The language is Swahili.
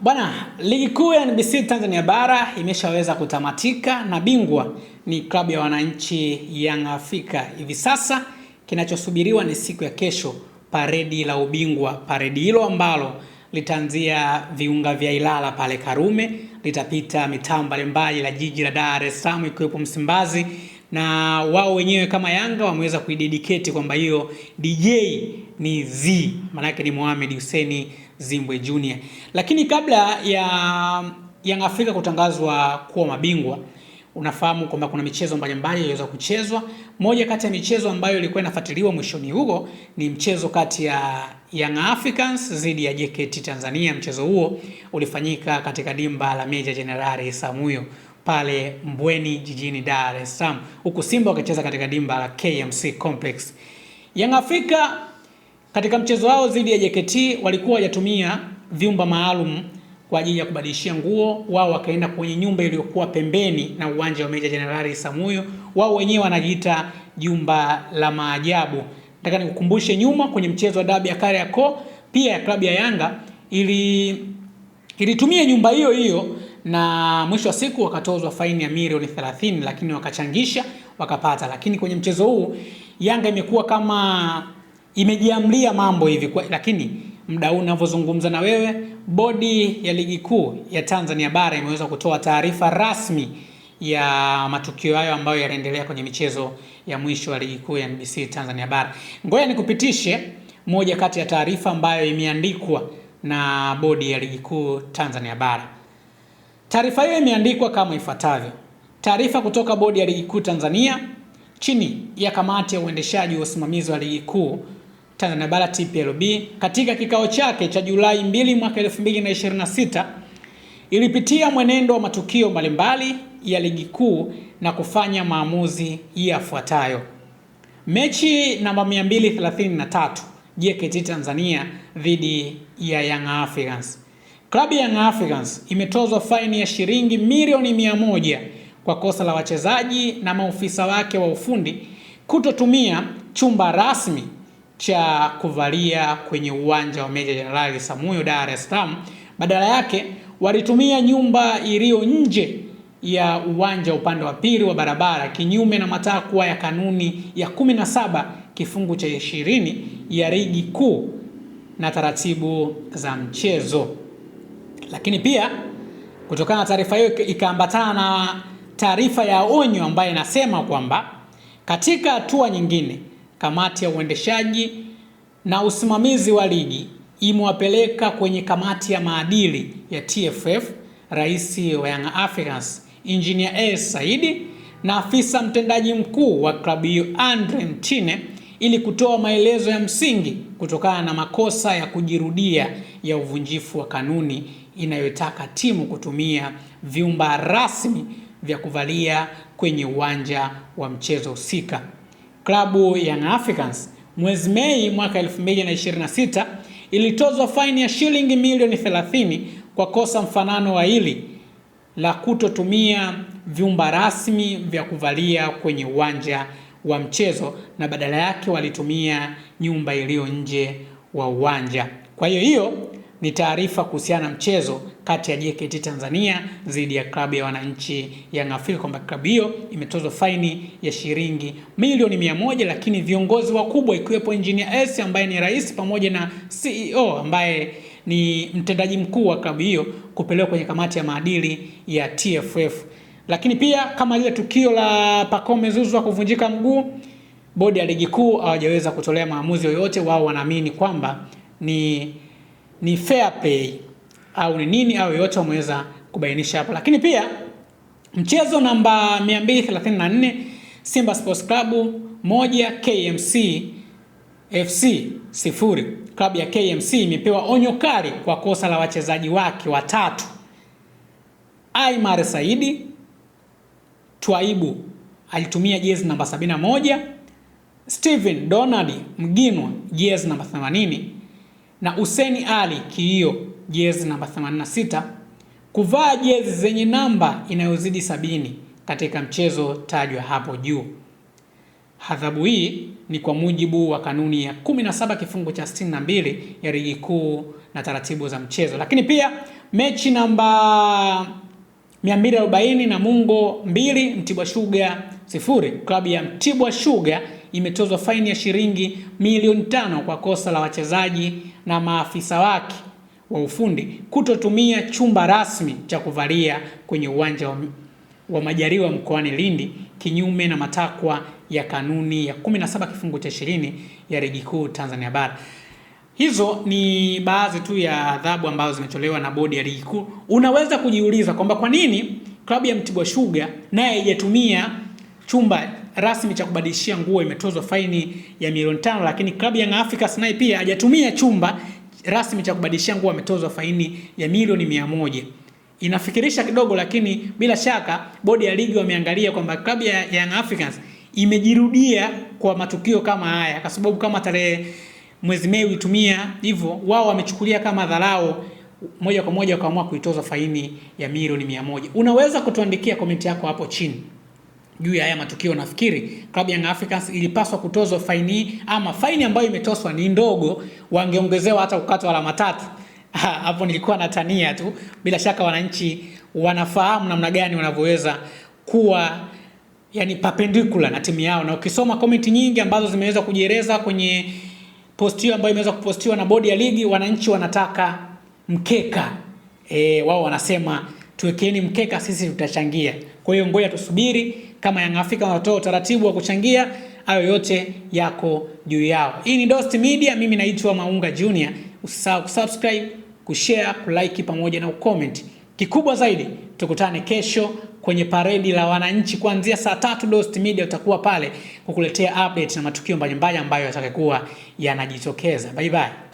Bwana, ligi kuu ya NBC Tanzania bara imeshaweza kutamatika na bingwa ni klabu ya wananchi Young Africa. Hivi sasa kinachosubiriwa ni siku ya kesho, paredi la ubingwa. Paredi hilo ambalo litaanzia viunga vya Ilala pale Karume, litapita mitaa mbalimbali la jiji la Dar es Salaam ikiwepo Msimbazi, na wao wenyewe kama Yanga wameweza kuidedicate kwamba hiyo DJ ni Z, maana yake ni Mohamed Hussein Zimbwe Junior. Lakini kabla ya Young Africa kutangazwa kuwa mabingwa, unafahamu kwamba kuna michezo mbalimbali iliweza kuchezwa. Moja kati ya michezo ambayo ilikuwa inafuatiliwa mwishoni huko ni mchezo kati ya Young Africans dhidi ya JKT Tanzania. Mchezo huo ulifanyika katika dimba la Meja Jenerali Samuyo pale Mbweni jijini Dar es Salaam, huku Simba wakacheza katika dimba la KMC Complex. Young Africa katika mchezo wao dhidi ya JKT walikuwa wajatumia vyumba maalum kwa ajili ya kubadilishia nguo. Wao wakaenda kwenye nyumba iliyokuwa pembeni na uwanja wa Meja Jenerali Samuyo. Wao wenyewe wanajiita jumba la maajabu. Nataka nikukumbushe nyuma kwenye mchezo wa dabi ya Kariakoo pia ya klabu ya Yanga ilitumia nyumba hiyo hiyo, na mwisho wa siku wakatozwa faini ya milioni 30, lakini wakachangisha wakapata. Lakini kwenye mchezo huu Yanga imekuwa kama imejiamlia mambo hivi lakini muda huu ninavyozungumza na wewe, bodi ya ligi kuu ya Tanzania bara imeweza kutoa taarifa rasmi ya matukio hayo ambayo yanaendelea kwenye michezo ya mwisho wa ligi kuu ya NBC Tanzania bara. Ngoja nikupitishe moja kati ya taarifa ambayo imeandikwa na bodi ya ligi kuu Tanzania bara. Taarifa hiyo imeandikwa kama ifuatavyo. Taarifa kutoka bodi ya ligi kuu Tanzania chini ya kamati ya uendeshaji wa usimamizi wa ligi kuu Tanzania bara TPLB katika kikao chake cha Julai 2 mwaka 2026 ilipitia mwenendo wa matukio mbalimbali ya ligi kuu na kufanya maamuzi yafuatayo. Mechi namba 233 JKT Tanzania dhidi ya Young Africans. Klabu ya Young Africans imetozwa faini ya shilingi milioni 100 kwa kosa la wachezaji na maofisa wake wa ufundi kutotumia chumba rasmi cha kuvalia kwenye uwanja wa Meja Jenerali Samuyo Dar es Salaam. Badala yake walitumia nyumba iliyo nje ya uwanja upande wa pili wa barabara, kinyume na matakwa ya kanuni ya 17 kifungu cha 20 ya ligi kuu na taratibu za mchezo. Lakini pia kutokana na taarifa hiyo ikaambatana na taarifa ya onyo ambayo inasema kwamba katika hatua nyingine, kamati ya uendeshaji na usimamizi wa ligi imewapeleka kwenye kamati ya maadili ya TFF rais wa Young Africans Engineer A. Saidi na afisa mtendaji mkuu wa klabu hiyo Andre Mtine ili kutoa maelezo ya msingi kutokana na makosa ya kujirudia ya uvunjifu wa kanuni inayotaka timu kutumia vyumba rasmi vya kuvalia kwenye uwanja wa mchezo husika. Klabu Young Africans mwezi Mei mwaka 2026 ilitozwa faini ya shilingi milioni 30 kwa kosa mfanano wa hili la kutotumia vyumba rasmi vya kuvalia kwenye uwanja wa mchezo, na badala yake walitumia nyumba iliyo nje wa uwanja. Kwa hiyo ni taarifa kuhusiana na mchezo kati ya JKT Tanzania dhidi ya klabu ya wananchi Young Africa, kwamba klabu hiyo imetozwa faini ya shilingi milioni 100, lakini viongozi wakubwa ikiwepo Engineer S ambaye ni rais pamoja na CEO ambaye ni mtendaji mkuu wa klabu hiyo kupelekwa kwenye kamati ya maadili ya TFF. Lakini pia kama ile tukio la Pacome Zouzoua kuvunjika mguu, bodi ya ligi kuu hawajaweza kutolea maamuzi yoyote. Wao wanaamini kwamba ni fair play au ni nini au yote wameweza kubainisha hapo. Lakini pia mchezo namba 234 Simba Sports Club 1 KMC FC 0. Klabu ya KMC imepewa onyo kali kwa kosa la wachezaji wake watatu: Aimar Saidi Twaibu alitumia jezi namba 71, Steven Donald Mginwa jezi namba 80 na Hussein Ali Kiio jezi namba 86 kuvaa jezi zenye namba inayozidi 70 katika mchezo tajwa hapo juu. Adhabu hii ni kwa mujibu wa kanuni ya 17 kifungu cha 62 ya ligi kuu na taratibu za mchezo. Lakini pia mechi namba 240 Namungo 2 Mtibwa Sugar 0. Klabu ya Mtibwa Sugar imetozwa faini ya shilingi milioni 5 kwa kosa la wachezaji na maafisa wake wa ufundi kutotumia chumba rasmi cha kuvalia kwenye uwanja wa Majaliwa mkoani Lindi, kinyume na matakwa ya kanuni ya 17 kifungu cha 20 ya Ligi Kuu Tanzania Bara. Hizo ni baadhi tu ya adhabu ambazo zimetolewa na bodi ya Ligi Kuu. Unaweza kujiuliza kwamba kwa nini klabu ya Mtibwa Sugar naye haijatumia chumba rasmi cha kubadilishia nguo imetozwa faini ya milioni 5, lakini klabu ya Young Africans naye pia hajatumia chumba rasmi cha kubadilishia nguo ametozwa faini ya milioni 100. Inafikirisha kidogo, lakini bila shaka bodi ya ligi wameangalia kwamba klabu ya Young Africans imejirudia kwa matukio kama haya, kwa sababu kama tarehe mwezi Mei ulitumia hivyo, wao wamechukulia kama dharau, moja kwa moja wakaamua kuitoza faini ya milioni 100. Unaweza kutuandikia komenti yako hapo chini juu ya haya matukio. Nafikiri klabu ya Young Africans ilipaswa kutozwa faini, ama faini ambayo imetoswa ni ndogo, wangeongezewa hata ukatwa alama 3. Hapo nilikuwa natania tu. Bila shaka wananchi wanafahamu namna gani wanavyoweza kuwa perpendicular na timu yao, na ukisoma comment nyingi ambazo zimeweza kujieleza kwenye post hiyo ambayo imeweza kupostiwa na bodi ya ligi, wananchi wanataka mkeka. Wao wanasema tuwekeeni mkeka, sisi tutachangia. Kwa hiyo ngoja tusubiri kama Young Africans wanatoa utaratibu wa kuchangia, hayo yote yako juu yao. Hii ni Dost Media, mimi naitwa Maunga Junior. Usisahau kusubscribe, kushare, kulike pamoja na ucomment. Kikubwa zaidi, tukutane kesho kwenye paredi la wananchi kuanzia saa 3. Dost Media utakuwa pale kukuletea update na matukio mbalimbali ambayo yatakayokuwa yanajitokeza. Bye bye.